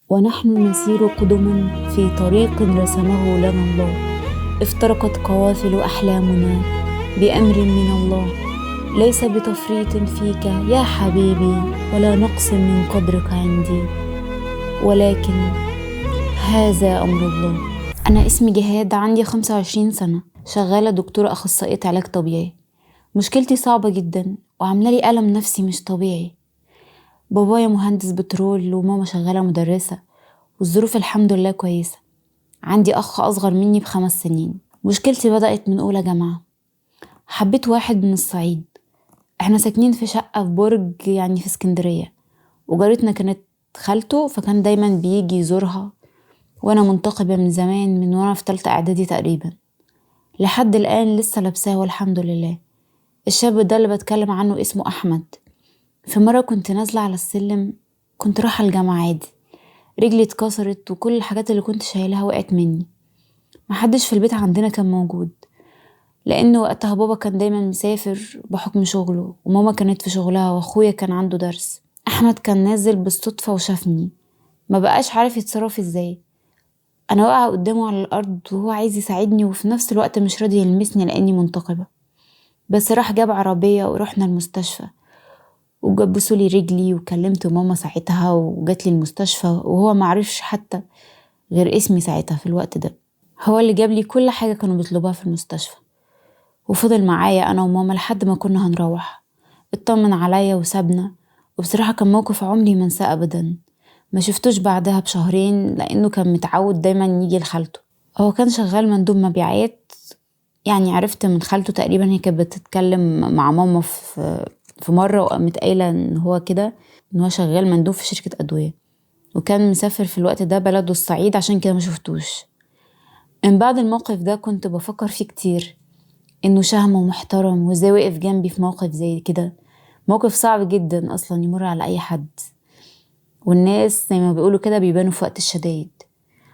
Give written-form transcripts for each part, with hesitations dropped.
ونحن نسير قدما في طريق رسمه لنا الله. افترقت قوافل أحلامنا بأمر من الله، ليس بتفريط فيك يا حبيبي ولا نقص من قدرك عندي، ولكن هذا أمر الله. أنا اسمي جهاد، عندي 25 سنة، شغالة دكتورة أخصائية علاج طبيعي. مشكلتي صعبة جدا وعاملالي ألم نفسي مش طبيعي. بابايا مهندس بترول وماما شغالة مدرسة، والظروف الحمد لله كويسة. عندي أخ أصغر مني ب5 سنين. مشكلتي بدأت من أولى جامعة. حبيت واحد من الصعيد، احنا ساكنين في شقة في برج يعني في اسكندرية، وجارتنا كانت خالته، فكان دايما بيجي يزورها، وانا منتقبة من زمان، من وانا في تالتة اعدادي تقريبا، لحد الآن لسه لابساه والحمد لله. الشاب ده اللي بتكلم عنه اسمه أحمد. في مرة كنت نازلة على السلم، كنت رايحة الجامعة عادي، رجلي اتكسرت وكل الحاجات اللي كنت شايلها وقعت مني. محدش في البيت عندنا كان موجود، لأن وقتها بابا كان دايما مسافر بحكم شغله، وماما كانت في شغلها، واخويا كان عنده درس. أحمد كان نازل بالصدفة وشافني، ما بقاش عارف يتصرف ازاي. أنا واقعة قدامه على الأرض وهو عايز يساعدني، وفي نفس الوقت مش راضي يلمسني لأني منتقبة. بس راح جاب عربية ورحنا المستشفى، وجبسولي رجلي، وكلمت ماما ساعتها وجات لي المستشفى، وهو معرفش حتى غير اسمي ساعتها. في الوقت ده هو اللي جاب لي كل حاجة كانوا بيطلبوها في المستشفى، وفضل معايا أنا وماما لحد ما كنا هنروح. اطمن عليا وسابنا، وبصراحة كان موقف عمري ما انساه أبدا. ما شفتوش بعدها ب2 شهر، لأنه كان متعود دايما يجي لخالته. هو كان شغال مندوب مبيعات، يعني عرفت من خالته تقريبا، هي كانت بتتكلم مع ماما في مرة، وقامت قايلة ان هو كده، ان هو شغال مندوب في شركة أدوية، وكان مسافر في الوقت ده بلده الصعيد، عشان كده ما شفتوش. من بعد الموقف ده كنت بفكر فيه كتير، انه شهم ومحترم، وازاي وقف جنبي في موقف زي كده. موقف صعب جدا اصلا يمر على اي حد، والناس زي ما بيقولوا كده بيبانوا في وقت الشدايد.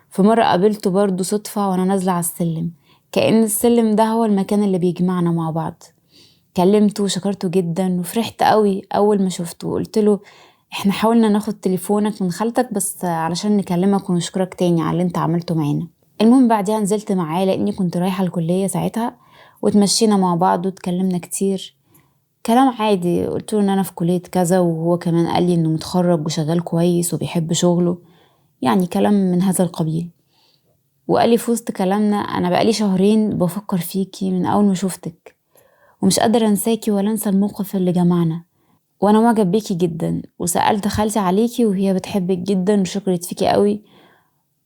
في مرة قابلته برضو صدفة وانا نازلة على السلم، كأن السلم ده هو المكان اللي بيجمعنا مع بعض. كلمته وشكرته جدا وفرحت قوي اول ما شفته، وقلت له احنا حاولنا ناخد تليفونك من خالتك بس علشان نكلمك ونشكرك تاني على اللي انت عملته معانا. المهم بعدها نزلت معاه لاني كنت رايحة الكلية ساعتها، وتمشينا مع بعض واتكلمنا كتير كلام عادي. قلت له ان انا في كلية كذا، وهو كمان قال لي انه متخرج وشغال كويس وبيحب شغله، يعني كلام من هذا القبيل. وقال لي في وسط كلامنا، انا بقالي 2 شهر بفكر فيكي من اول ما شفتك، ومش قادرة انساكي ولا انسى الموقف اللي جمعنا، وانا معجب بيكي جدا، وسألت خالتي عليكي وهي بتحبك جدا وشكرت فيكي قوي،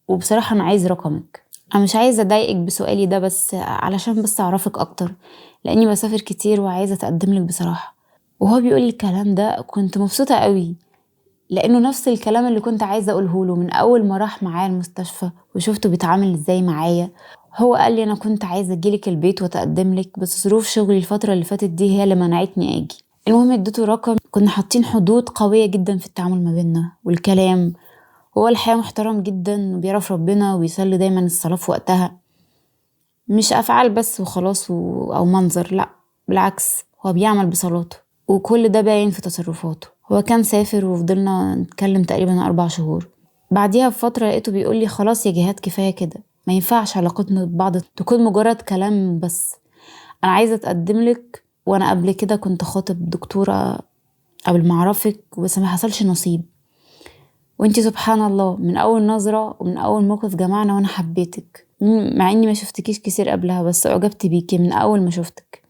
وبصراحة انا عايز رقمك. انا مش عايزة اضايقك بسؤالي ده، بس علشان بس اعرفك اكتر، لاني بسافر كتير وعايزة اتقدملك بصراحة. وهو بيقول لي الكلام ده كنت مبسوطة قوي، لانه نفس الكلام اللي كنت عايزة اقوله له من اول ما راح معايا المستشفى وشفته بيتعامل ازاي معايا. هو قال لي انا كنت عايزة اجيلك البيت واتقدملك، بس ظروف شغلي الفترة اللي فاتت دي هي اللي منعتني اجي. المهم اديته رقم، كنا حاطين حدود قوية جدا في التعامل ما بيننا والكلام. هو الحقيقة محترم جدا وبيعرف ربنا وبيصلي دايما الصلاة في وقتها، مش افعال بس وخلاص او منظر، لا بالعكس، هو بيعمل بصلاته، وكل ده باين في تصرفاته. هو كان سافر وفضلنا نتكلم تقريبا 4 شهور. بعديها بفترة لقيته بيقول لي خلاص يا جهاد كفاية كده، ما ينفعش علاقتنا ببعض تكون مجرد كلام بس. انا عايزة اتقدم لك، وانا قبل كده كنت خاطب دكتورة قبل ما اعرفك، بس ما حصلش نصيب. وانتي سبحان الله من اول نظرة ومن اول موقف جمعنا وانا حبيتك، مع اني ما شفتكيش كتير قبلها، بس اعجبت بيكي من اول ما شفتك.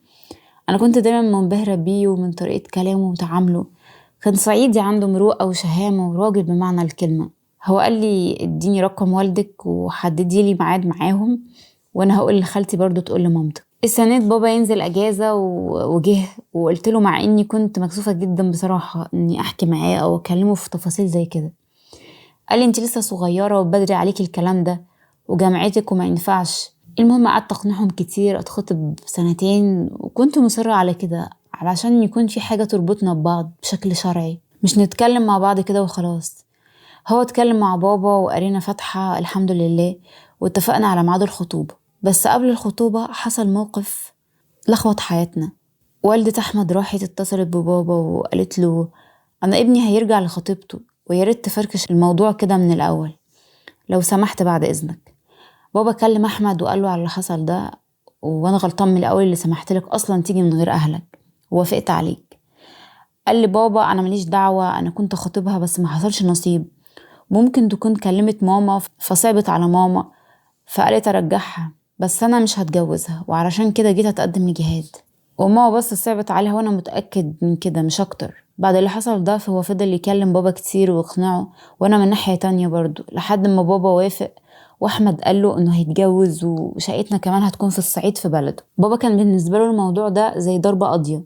انا كنت دايما منبهرة بيه ومن طريقة كلامه وتعامله. كان صعيدي عنده مروءة وشهامة وراجل بمعنى الكلمة. هو قال لي اديني رقم والدك وحددي لي ميعاد معاهم، وانا هقول لخالتي برضو تقول لمامتك. استنيت بابا ينزل اجازة وجه، وقلت له مع اني كنت مكسوفة جدا بصراحة اني احكي معاه او اكلمه في تفاصيل زي كده. قال لي انت لسه صغيرة وبدري عليكي الكلام ده، وجامعتك وما ينفعش. المهم قعدت اقنعهم كتير اتخطب 2 سنين، وكنت مصرة على كده علشان يكون في حاجة تربطنا ببعض بشكل شرعي، مش نتكلم مع بعض كده وخلاص. هو اتكلم مع بابا وقرينا فاتحة الحمد لله، واتفقنا على ميعاد الخطوبة. بس قبل الخطوبة حصل موقف لخبط حياتنا. والدة أحمد راحت اتصلت ببابا وقالت له أنا ابني هيرجع لخطيبته، وياريت تفركش الموضوع كده من الأول لو سمحت بعد إذنك. بابا كلم أحمد وقال له على اللي حصل ده، وأنا غلطان من الأول اللي سمحتلك أصلا تيجي من غير أهلك ووافقت عليك. قال لي بابا أنا ماليش دعوة، أنا كنت خاطبها بس ما حصلش نصيب، ممكن تكون كلمت ماما فصعبت على ماما فقالت أرجعها، بس أنا مش هتجوزها وعلشان كده جيت أتقدم لجهاد. وماما بس صعبت عليها وأنا متأكد من كده مش أكتر. بعد اللي حصل ده فهو فضل يكلم بابا كتير ويقنعه، وأنا من ناحية تانية برضو، لحد ما بابا وافق واحمد قال له انه هيتجوز وشقتنا كمان هتكون في الصعيد في بلده. بابا كان بالنسبه له الموضوع ده زي ضربه قاضيه،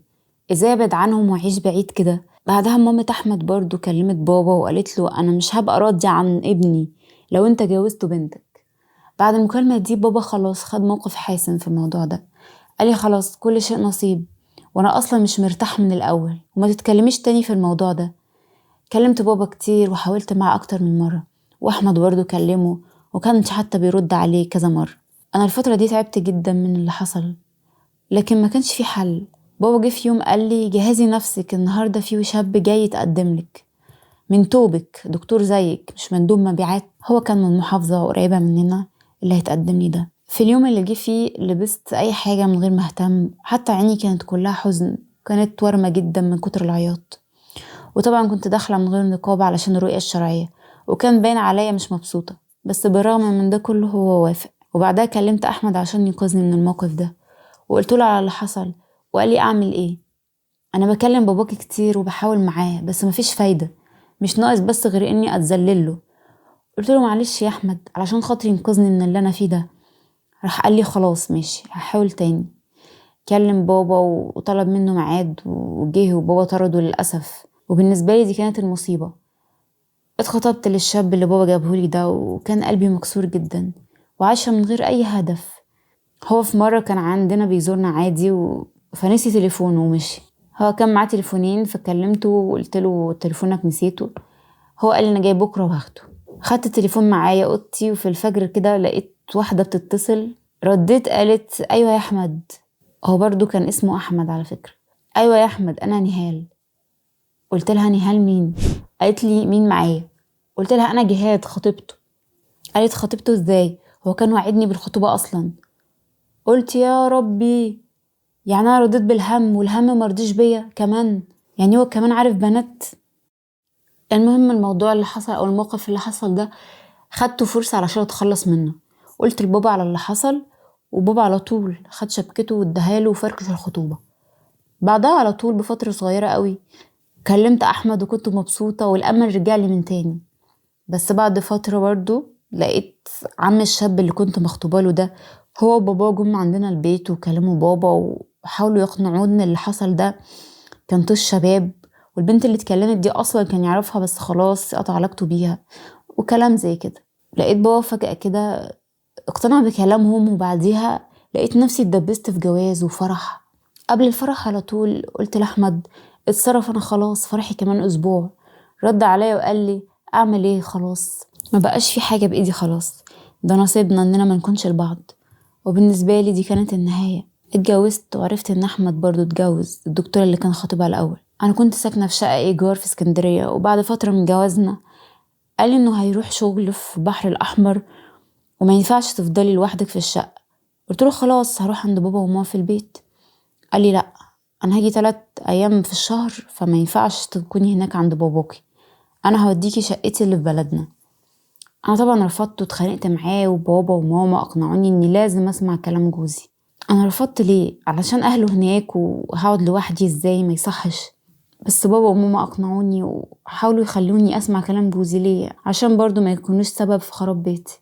ازاي ابعد عنهم واعيش بعيد كده. بعدها مامة احمد برضو كلمت بابا وقالت له انا مش هبقى راضيه عن ابني لو انت جوزته بنتك. بعد المكالمه دي بابا خلاص خد موقف حاسم في الموضوع ده، قال لي خلاص كل شيء نصيب، وانا اصلا مش مرتاح من الاول وما تتكلميش تاني في الموضوع ده. كلمت بابا كتير وحاولت معاه اكتر من مره، واحمد برضو كلمه وكانش حتى بيرد عليه كذا مرة. أنا الفترة دي تعبت جدا من اللي حصل، لكن ما كانش في حل. بابا جه في يوم قال لي جهزي نفسك، النهاردة في شاب جاي يتقدم لك من توبك، دكتور زيك مش مندوب مبيعات، هو كان من محافظة قريبة مننا اللي هيتقدم لي ده. في اليوم اللي جه فيه لبست أي حاجة من غير ما اهتم، حتى عيني كانت كلها حزن، كانت ورمة جدا من كتر العياط. وطبعا كنت داخلة من غير نقاب علشان الرؤية الشرعية، وكان باين عليا مش مبسوطة، بس بالرغم من ده كله هو وافق. وبعدها كلمت احمد عشان ينقذني من الموقف ده، وقلت له على اللي حصل، وقال لي اعمل ايه؟ انا بكلم باباكي كتير وبحاول معاه بس مفيش فايدة، مش ناقص بس غير اني اتذلل له. قلت له معلش يا احمد علشان خاطري ينقذني من اللي انا فيه ده. راح قال لي خلاص ماشي هحاول تاني. كلم بابا وطلب منه ميعاد وجه، وبابا طرده للاسف، وبالنسبه لي دي كانت المصيبه. اتخطبت للشاب اللي بابا جابهولي ده، وكان قلبي مكسور جدا وعايشة من غير أي هدف. هو في مرة كان عندنا بيزورنا عادي فنسي تليفونه ومشي. هو كان معاه تليفونين فكلمته وقلت له تليفونك نسيته. هو قال لي أنا جاي بكرة وهاخده. خدت التليفون معايا اوضتي، وفي الفجر كده لقيت واحدة بتتصل، رديت قالت أيوة يا أحمد. هو برضو كان اسمه أحمد على فكرة. أيوة يا أحمد أنا نهال. قلت لها نهال مين؟ قالت لي مين معايا؟ قلت لها انا جهاد خطيبته. قالت خطيبته ازاي؟ هو كان وعدني بالخطوبة اصلا. قلت يا ربي، يعني انا رديت بالهم والهم مرضيش بيا كمان، يعني هو كمان عارف بنات. المهم الموضوع اللي حصل او الموقف اللي حصل ده خدته فرصة علشان اتخلص منه. قلت لبابا على اللي حصل، وبابا على طول خد شبكته واداهاله وفركش الخطوبة. بعدها على طول بفترة صغيرة قوي كلمت احمد وكنت مبسوطة والامل رجعلي من تاني. بس بعد فترة برضو لقيت عم الشاب اللي كنت مخطوباله ده هو وبابا جم عندنا البيت وكلموا بابا وحاولوا يقنعوه ان اللي حصل ده كان طش شباب، والبنت اللي اتكلمت دي اصلا كان يعرفها بس خلاص قطع علاقته بيها وكلام زي كده. لقيت بابا فجأة كده اقتنع بكلامهم، وبعديها لقيت نفسي اتدبست في جواز وفرح. قبل الفرح على طول قلت لأحمد اتصرف انا خلاص فرحي كمان اسبوع. رد عليا وقال لي اعمل ايه، خلاص ما بقاش في حاجة بايدي، خلاص ده نصيبنا اننا ما نكونش لبعض. وبالنسبة لي دي كانت النهاية. اتجوزت وعرفت ان احمد برضو اتجوز الدكتور اللي كان خاطبها الاول. انا كنت ساكنة في شقة ايجار في اسكندرية، وبعد فترة من جوازنا قال لي انه هيروح شغل في البحر الاحمر وما ينفعش تفضلي لوحدك في الشقة. قلت له خلاص هروح عند بابا وماما في البيت. قال لي لا، انا هاجي 3 ايام في الشهر فما ينفعش تكوني هناك عند باباكي، انا هوديكي شقتي اللي في بلدنا. انا طبعا رفضت واتخانقت معاه، وبابا وماما اقنعوني اني لازم اسمع كلام جوزي. انا رفضت ليه؟ علشان اهله هناك وهقعد لوحدي ازاي؟ ما يصحش. بس بابا وماما اقنعوني وحاولوا يخلوني اسمع كلام جوزي ليه، عشان برضو ما يكونوش سبب في خراب بيتي.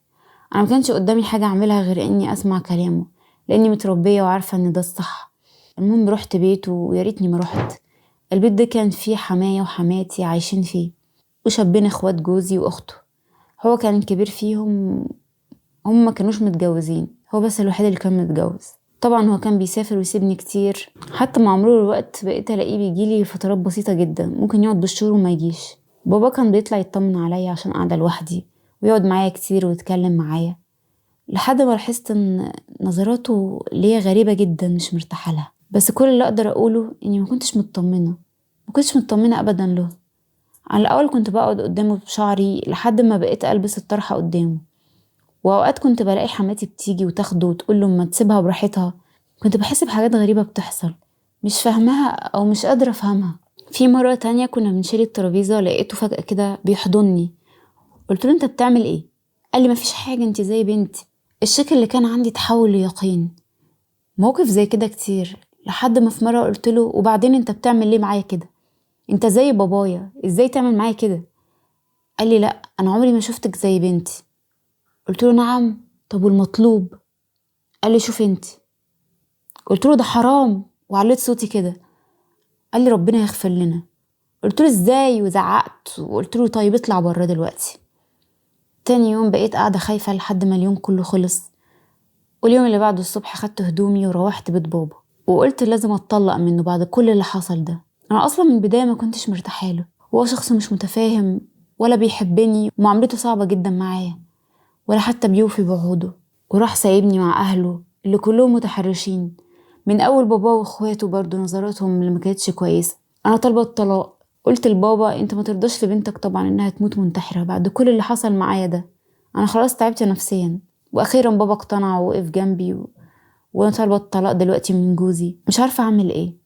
انا ما كانش قدامي حاجة اعملها غير اني اسمع كلامه، لاني متربية وعارفة ان ده الصح. المهم رحت بيته، وياريتني ما رحت. البيت ده كان فيه حماية وحماتي عايشين فيه، وشابين اخوات جوزي واخته. هو كان الكبير فيهم، هم ما كانوش متجوزين، هو بس الوحيد اللي كان متجوز. طبعا هو كان بيسافر ويسيبني كتير، حتى مع مرور الوقت بقيت الاقيه بيجيلي فترات بسيطة جدا، ممكن يقعد بالشهور وما يجيش. بابا كان بيطلع يطمن عليا عشان قاعدة لوحدي، ويقعد معايا كتير ويتكلم معايا، لحد ما لاحظت ان نظراته ليا غريبة جدا مش مرتاحة لها. بس كل اللي اقدر اقوله اني ما كنتش مطمنة ابدا له، على الأول كنت بقعد قدامه بشعري لحد ما بقيت ألبس الطرحة قدامه، وأوقات كنت بلاقي حماتي بتيجي وتاخده وتقوله ما تسيبها براحتها. كنت بحس بحاجات غريبة بتحصل مش فاهمها أو مش قادرة أفهمها. في مرة تانية كنا بنشيل الترابيزة لقيته فجأة كده بيحضني. قلت له انت بتعمل ايه؟ قال لي مفيش حاجة، انت زي بنتي. الشك اللي كان عندي تحول ليقين. موقف زي كده كتير لحد ما في مرة قلت له وبعدين انت بتعمل ليه معايا كده؟ انت زي بابايا، ازاي تعمل معايا كده؟ قال لي لا، انا عمري ما شفتك زي بنتي. قلت له نعم، طب والمطلوب؟ قال لي شوف انت. قلت له ده حرام وعليت صوتي كده. قال لي ربنا يغفر لنا. قلت له ازاي وزعقت وقلت له طيب اطلع بره دلوقتي. تاني يوم بقيت قاعدة خايفة لحد ما اليوم كله خلص. واليوم اللي بعده الصبح خدت هدومي وروحت بيت بابا وقلت لازم اتطلق منه بعد كل اللي حصل ده. انا اصلا من البداية ما كنتش مرتاحه له، هو شخص مش متفاهم ولا بيحبني ومعاملته صعبة جدا معايا، ولا حتى بيوفي بوعوده. وراح سايبني مع اهله اللي كلهم متحرشين، من اول بابا واخواته برضو نظراتهم اللي ما كانتش كويسة. انا طالبة الطلاق. قلت لبابا انت ما ترضاش لبنتك طبعا انها تموت منتحرة بعد كل اللي حصل معايا ده، انا خلاص تعبت نفسيا. واخيرا بابا اقتنع ووقف جنبي وانا طالبة الطلاق دلوقتي من جوزي. مش عارفة اعمل ايه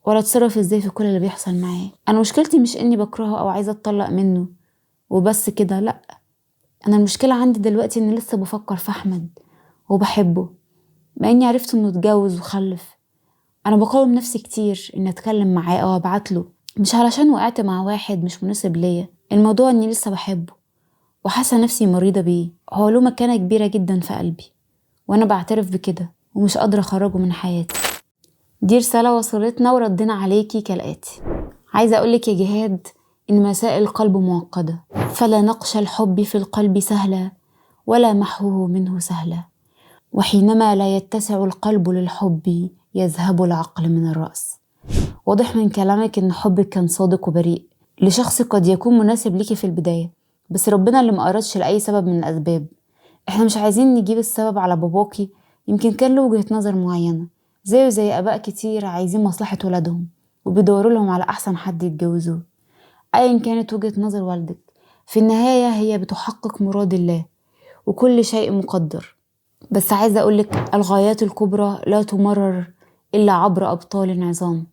ولا اتصرف ازاي في كل اللي بيحصل معاه. انا مشكلتي مش اني بكرهه او عايزة اتطلق منه وبس كده، لا، انا المشكلة عندي دلوقتي اني لسه بفكر في احمد وبحبه مع اني عرفت انه اتجوز وخلف. انا بقاوم نفسي كتير اني اتكلم معاه او ابعتله، مش علشان وقعت مع واحد مش مناسب ليا، الموضوع اني لسه بحبه وحاسة نفسي مريضة بيه. هو له مكانة كبيرة جدا في قلبي وانا بعترف بكده ومش قادرة اخرجه من حياتي. دي رسالة وصلتنا وردنا عليكي كالآتي. عايزة اقولك يا جهاد ان مسائل القلب معقدة، فلا نقش الحب في القلب سهلا ولا محوه منه سهلا، وحينما لا يتسع القلب للحب يذهب العقل من الرأس. واضح من كلامك ان حبك كان صادق وبريء لشخص قد يكون مناسب ليكي في البداية، بس ربنا اللي ما أرادش لأي سبب من الأسباب. احنا مش عايزين نجيب السبب على باباكي، يمكن كان له وجهة نظر معينة زيه زي آباء كتير عايزين مصلحة ولادهم وبيدوروا لهم على أحسن حد يتجوزوه. أيا كانت وجهة نظر والدك، في النهاية هي بتحقق مراد الله وكل شيء مقدر. بس عايزة أقولك الغايات الكبرى لا تمرر إلا عبر أبطال عظام،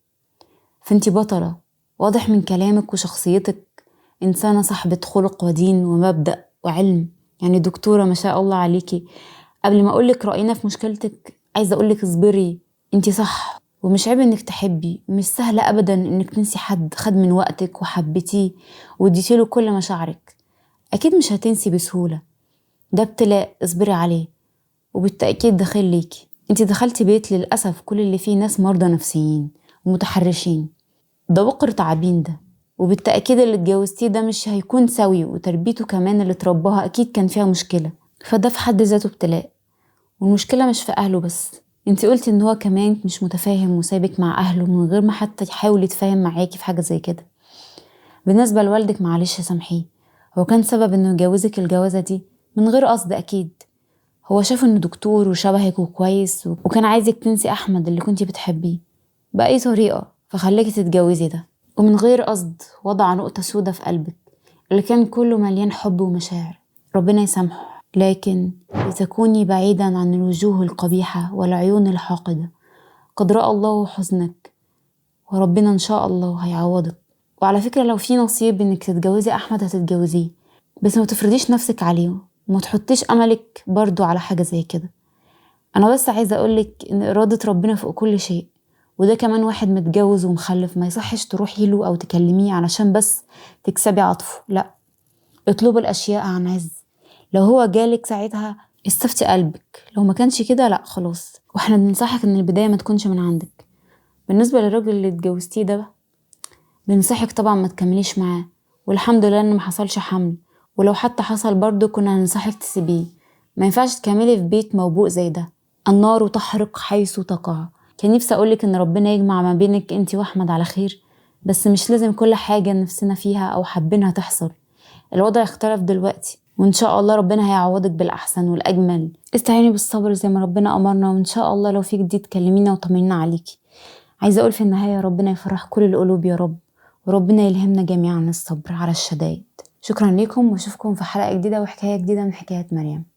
فانتي بطلة. واضح من كلامك وشخصيتك إنسانة صاحبة خلق ودين ومبدأ وعلم، يعني دكتورة ما شاء الله عليكي. قبل ما أقولك رأينا في مشكلتك عايزة أقولك اصبري، انتي صح ومش عيب انك تحبي، ومش سهلة أبدا انك تنسي حد خد من وقتك وحبتيه واديتيله كل مشاعرك. أكيد مش هتنسي بسهولة، ده ابتلاء اصبري عليه، وبالتأكيد داخل ليكي. انتي دخلتي بيت للأسف كل اللي فيه ناس مرضى نفسيين ومتحرشين، ده وقر تعبين ده، وبالتأكيد اللي اتجوزتيه ده مش هيكون سوي، وتربيته كمان اللي ترباها أكيد كان فيها مشكلة، فده في حد ذاته ابتلاء. والمشكلة مش في أهله بس، انتي قلتي ان هو كمان مش متفاهم وسايبك مع أهله من غير ما حتى يحاول يتفاهم معاكي في حاجة زي كده. بالنسبة لوالدك معلش سامحيه، هو كان سبب انه يجوزك الجوازة دي من غير قصد أكيد. هو شاف انه دكتور وشبهك وكويس وكان عايزك تنسي أحمد اللي كنتي بتحبيه بأي طريقة، فخليكي تتجوزي ده، ومن غير قصد وضع نقطة سودة في قلبك اللي كان كله مليان حب ومشاعر. ربنا يسامحه، لكن لتكوني بعيدا عن الوجوه القبيحة والعيون الحاقدة. قد رأى الله حزنك وربنا إن شاء الله هيعوضك. وعلى فكرة لو في نصيب إنك تتجوزي أحمد هتتجوزيه، بس ما تفرضيش نفسك عليه وما تحطيش أملك برضو على حاجة زي كده. أنا بس عايزة أقولك إن إرادة ربنا فوق كل شيء، وده كمان واحد متجوز ومخلف ما يصحش تروحي له أو تكلميه علشان بس تكسبي عطفه، لا، اطلبوا الأشياء عن عز. لو هو جالك ساعتها استفتي قلبك، لو ما كانش كده لا خلاص، واحنا بننصحك ان البداية ما تكونش من عندك. بالنسبة للراجل اللي اتجوزتيه ده بننصحك طبعا ما تكمليش معاه، والحمد لله ان ما حصلش حمل، ولو حتى حصل برضو كنا هننصحك تسيبيه. ما ينفعش تكملي في بيت موبوء زي ده، النار تحرق حيث تقع. كان نفسي اقولك ان ربنا يجمع ما بينك انتي واحمد على خير، بس مش لازم كل حاجة نفسنا فيها او حابينها تحصل. الوضع اختلف دلوقتي وان شاء الله ربنا هيعوضك بالاحسن والاجمل. استعيني بالصبر زي ما ربنا امرنا، وان شاء الله لو في جديد كلمينا وطمنينا عليكي. عايزه اقول في النهايه ربنا يفرح كل القلوب يا رب، وربنا يلهمنا جميعا الصبر على الشدائد. شكرا لكم، واشوفكم في حلقة جديدة وحكاية جديدة من حكايات مريم.